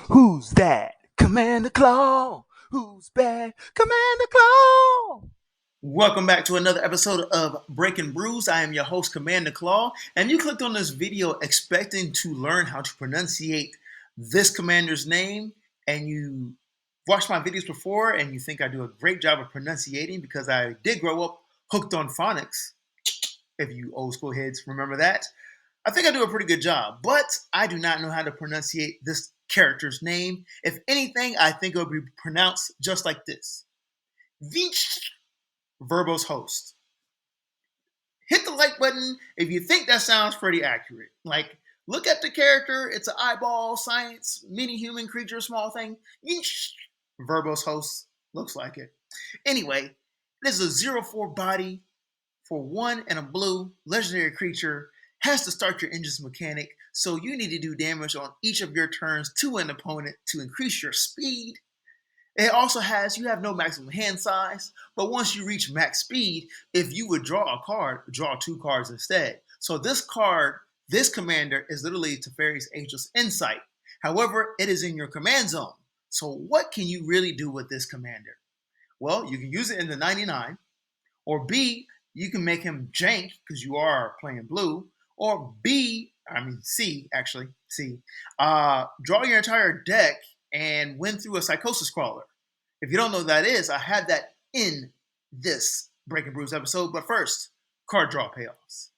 Who's that? Commander Claw. Who's bad? Commander Claw. Welcome back to another episode of Breaking Brews. I am your host, Commander Claw, and you clicked on this video expecting to learn how to pronunciate this commander's name, and you watched my videos before, and you think I do a great job of pronunciating because I did grow up hooked on phonics. If you old school heads remember that. I think I do a pretty good job, but I do not know how to pronunciate this character's name. If anything, I think it will be pronounced just like this. Vnwxt, verbose host. Hit the like button if you think that sounds pretty accurate. Like, look at the character. It's an eyeball, science, mini human creature, small thing. Vnwxt, verbose host. Looks like it. Anyway, this is a 0/4 body for 1 and a blue legendary creature. Has to start your engine's mechanic, so you need to do damage on each of your turns to an opponent to increase your speed. It also has, you have no maximum hand size, but once you reach max speed, if you would draw a card, draw 2 cards instead. So this card, this commander, is literally Teferi's Ageless Insight. However, it is in your command zone. So what can you really do with this commander? Well, you can use it in the 99, or B, you can make him jank because you are playing blue, or C, draw your entire deck and win through a Psychosis Crawler. If you don't know what that is, I had that in this Breaking Brews episode. But first, card draw payoffs.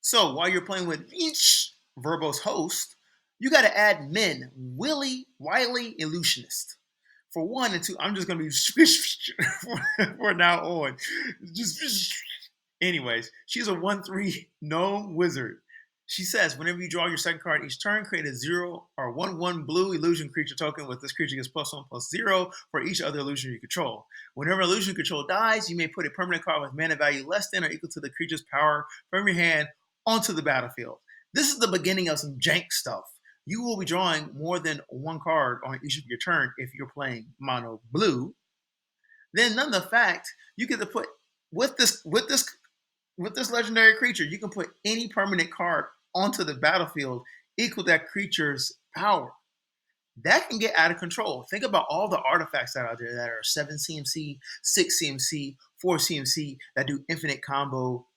So while you're playing with each verbose host, you got to add Minn, Wily, Illusionist. For 1 and 2, I'm just going to be for now on. Anyways, she's a 1/3 gnome wizard. She says, whenever you draw your second card each turn, create a 0 or 1/1 blue illusion creature token with this creature gets +1/+0 for each other illusion you control. Whenever illusion control dies, you may put a permanent card with mana value less than or equal to the creature's power from your hand onto the battlefield. This is the beginning of some jank stuff. You will be drawing more than 1 card on each of your turn if you're playing mono blue. Then, none of the fact, you get to put with this legendary creature, you can put any permanent card onto the battlefield equal that creature's power. That can get out of control. Think about all the artifacts that are out there that are 7 CMC, 6 CMC, 4 CMC that do infinite combo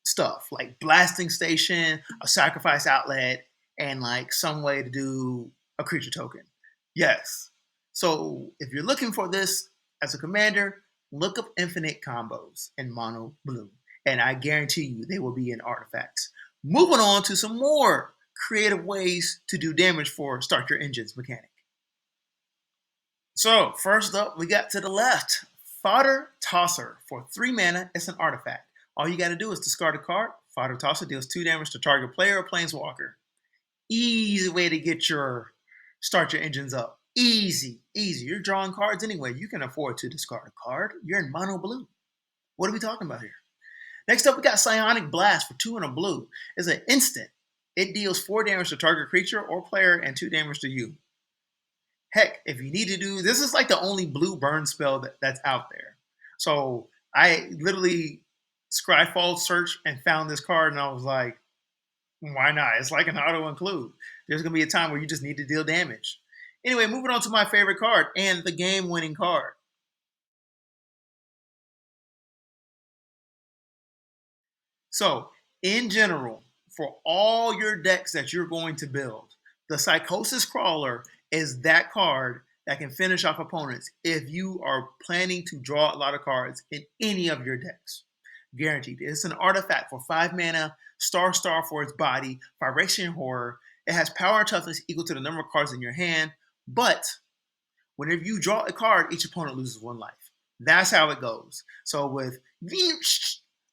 stuff like blasting station, a sacrifice outlet, and like some way to do a creature token. Yes. So if you're looking for this as a commander, look up infinite combos in mono blue, and I guarantee you they will be in artifacts. Moving on to some more creative ways to do damage for Start Your Engines mechanic. So first up, we got to the left, Fodder Tosser. For 3 mana, it's an artifact. All you got to do is discard a card. Fodder Tosser deals 2 damage to target player or planeswalker. Easy way to get your Start Your Engines up. Easy. You're drawing cards anyway. You can afford to discard a card. You're in mono blue. What are we talking about here? Next up, we got Psionic Blast for 2 and a blue. It's an instant. It deals 4 damage to target creature or player and 2 damage to you. Heck, if you need to do, this is like the only blue burn spell that's out there. So I literally Scryfall search and found this card, and I was like, why not? It's like an auto include. There's going to be a time where you just need to deal damage. Anyway, moving on to my favorite card and the game winning card. So, in general, for all your decks that you're going to build, the Psychosis Crawler is that card that can finish off opponents if you are planning to draw a lot of cards in any of your decks. Guaranteed. It's an artifact for 5 mana, star for its body, Phyrexian Horror. It has power and toughness equal to the number of cards in your hand, but whenever you draw a card, each opponent loses 1 life. That's how it goes. So with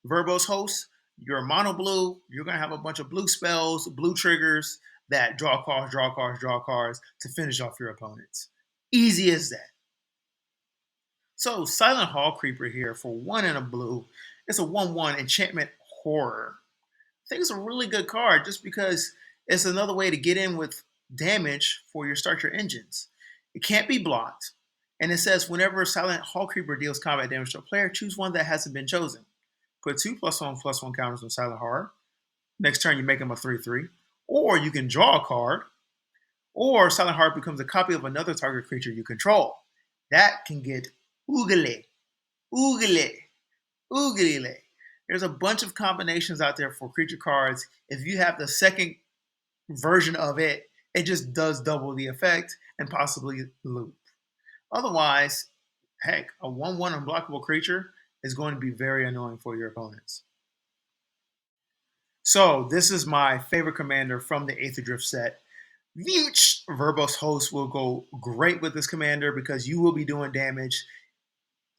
Verbose Host, you're mono blue, you're going to have a bunch of blue spells, blue triggers that draw cards to finish off your opponents. Easy as that. So Silent Hallcreeper here for 1 and a blue. It's a 1/1 enchantment horror. I think it's a really good card just because it's another way to get in with damage for your Start Your Engines. It can't be blocked. And it says whenever Silent Hallcreeper deals combat damage to a player, choose one that hasn't been chosen. Put 2 +1/+1 counters on Silent Horror. Next turn, you make him a 3/3. Or you can draw a card. Or Silent Heart becomes a copy of another target creature you control. That can get oogly, oogly, oogly. There's a bunch of combinations out there for creature cards. If you have the second version of it, it just does double the effect and possibly loop. Otherwise, heck, a 1/1 unblockable creature is going to be very annoying for your opponents. So this is my favorite commander from the Aetherdrift set. Vnwxt Verbose Host will go great with this commander because you will be doing damage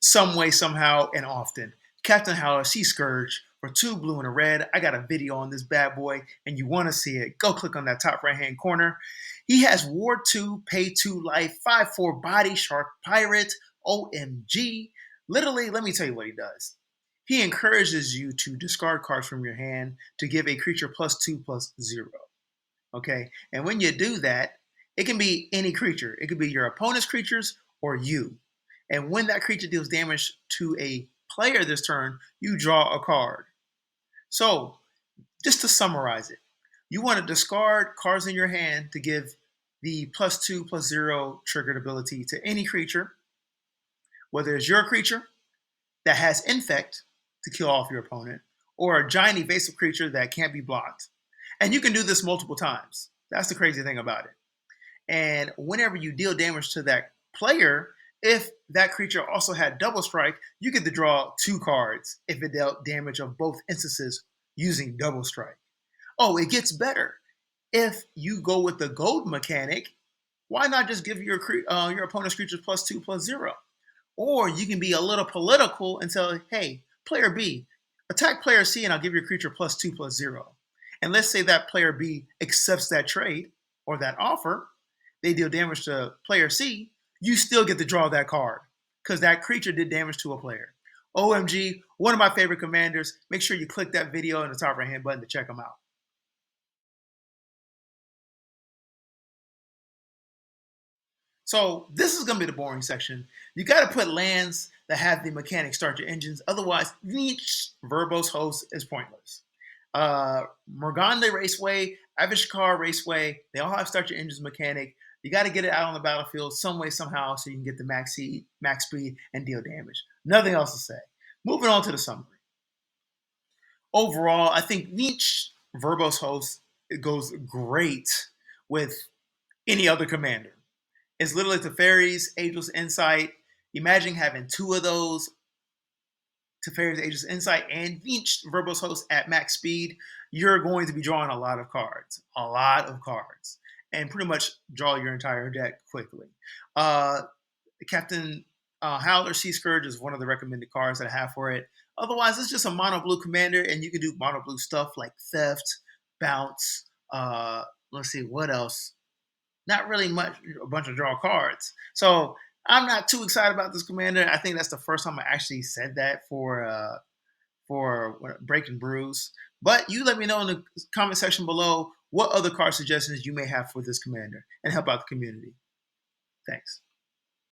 some way, somehow, and often. Captain Howler, Scourge for 2 blue and a red. I got a video on this bad boy, and you want to see it. Go click on that top right-hand corner. He has Ward 2, Pay 2 Life, 5/4 Body Shark Pirate, OMG. Literally, let me tell you what he does. He encourages you to discard cards from your hand to give a creature +2/+0. Okay, and when you do that, it can be any creature. It could be your opponent's creatures or you. And when that creature deals damage to a player this turn, you draw a card. So, just to summarize it, you want to discard cards in your hand to give the +2/+0 triggered ability to any creature, whether it's your creature that has Infect to kill off your opponent, or a giant evasive creature that can't be blocked. And you can do this multiple times. That's the crazy thing about it. And whenever you deal damage to that player, if that creature also had double strike, you get to draw 2 cards if it dealt damage of both instances using double strike. Oh, it gets better. If you go with the gold mechanic, why not just give your opponent's creatures +2/+0? Or you can be a little political and tell, hey, player B, attack player C and I'll give your creature +2/+0. And let's say that player B accepts that trade or that offer, they deal damage to player C, you still get to draw that card because that creature did damage to a player. OMG, one of my favorite commanders. Make sure you click that video in the top right hand button to check them out. So this is going to be the boring section. You got to put lands that have the mechanic start your engines. Otherwise, each verbose host is pointless. Morgande Raceway, Avishkar Raceway, they all have start your engines mechanic. You got to get it out on the battlefield some way, somehow, so you can get the max speed, and deal damage. Nothing else to say. Moving on to the summary. Overall, I think each verbose host it goes great with any other commander. It's literally Teferi's Ageless Insight. Imagine having 2 of those, Teferi's Ageless Insight and each Verbose Host at max speed. You're going to be drawing a lot of cards, and pretty much draw your entire deck quickly. Captain Howler Scourge is one of the recommended cards that I have for it. Otherwise, it's just a mono blue commander, and you can do mono blue stuff like Theft, Bounce. Let's see, what else? Not really much, a bunch of draw cards. So I'm not too excited about this commander. I think that's the first time I actually said that for Breaking Brews. But you let me know in the comment section below what other card suggestions you may have for this commander and help out the community. Thanks.